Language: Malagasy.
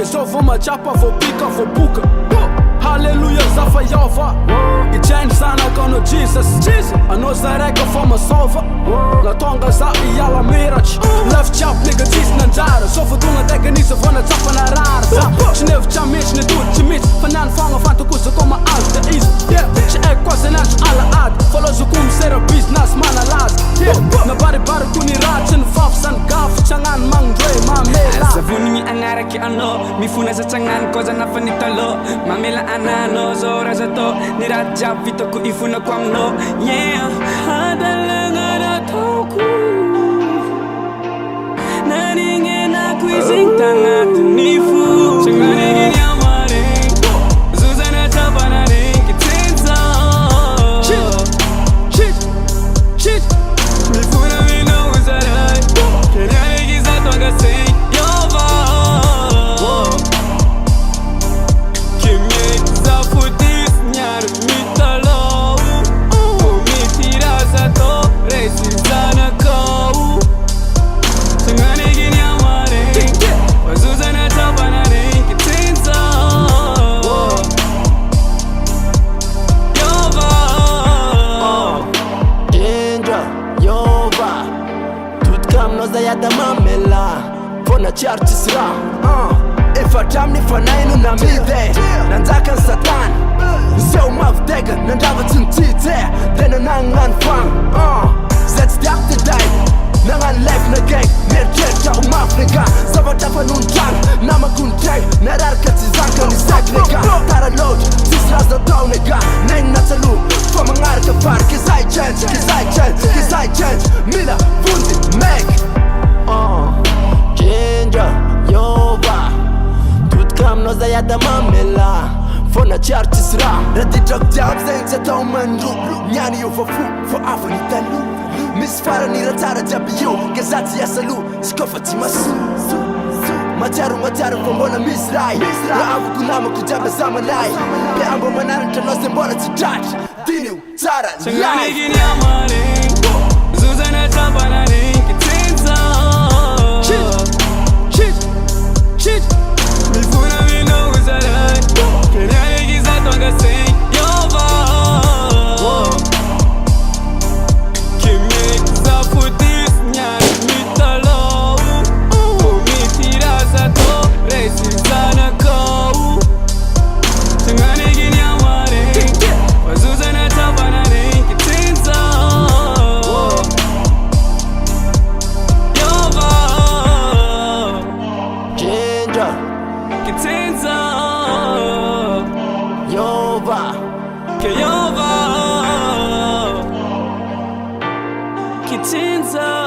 zao vao matsapa vao pika vao boka Halleluja zafa Jehova Ichange zanaka anao Jesus Anao zay raika fa masova Natonga za iala miratry Lafy jiaby nigga tsisy nanjara Zao fa tonga tekanisa vao natsapana rara Tsy nevitra mihitsy netody tsy mihitsy Fa niany fagna fantakozako mahazo da izy Tsy haiko koa zay nandro alaady Fa lozako misera business manalaza Nabaribary ko ny ratsy ny vavy zany gafy Tsy agnano magnindroe mamela Zavony agnaraky anao Mifona za tsy agnano koza nafa ny talo Mamela ananao zao raza to Ny raha jiaby vitako ifonako aminao Yeah Hadalagna nataoko Naningenako iziny tagnatiny fo Tsy manegny amare Zuzana tsapana regny tenza Mifuna minao uzaray Keriaregy za tonga sei Yova Kimye za futis nyar mitalo Umitira za to Resi zana kau Tsanganegi nyamare Wazuzana tapana rengi tenza Yova Indra, Yova Tutkam noza yada mamela Fona chiar chisra Efatram ni fanainu na mide Nanzakan satan Zeu mavdega Nandrava tsuntite Dena nangan fang Zets diak te dai Nangan life na gang Nerkecha umaf nega Zavata fanun jang Nama kunteg Narar katsizanka ni sag nega Tara load Tisras na tau nega Nain natalu Famangar ka par Kizai change Mila Vundi Meg Kendra Yova Tutkam noza yada mamela Fona chiar chisra Radi drug jab zain sa tau manru Nyani yo fa fu Fa afa ni talu Miss fara ni ratara jabi yo Gazati ya salu Skofa timasu Mataru fa mbona miss rai Raavu kunama kujaba zama lai Pe ambo manara ntanose mbona titat Dinu tara Tsanganegi nyamare Zuzana tapana rengi tenza Mifuna minao uzaray Keriaregy za tonga sei Yova Kimye za futis nyar mitalo Umitira za to Resi zana kau Tsanganegi nyamare Wazuzana tapana rengi tenza Yova Kendra Kitenza Yova Ke Yova Kitenza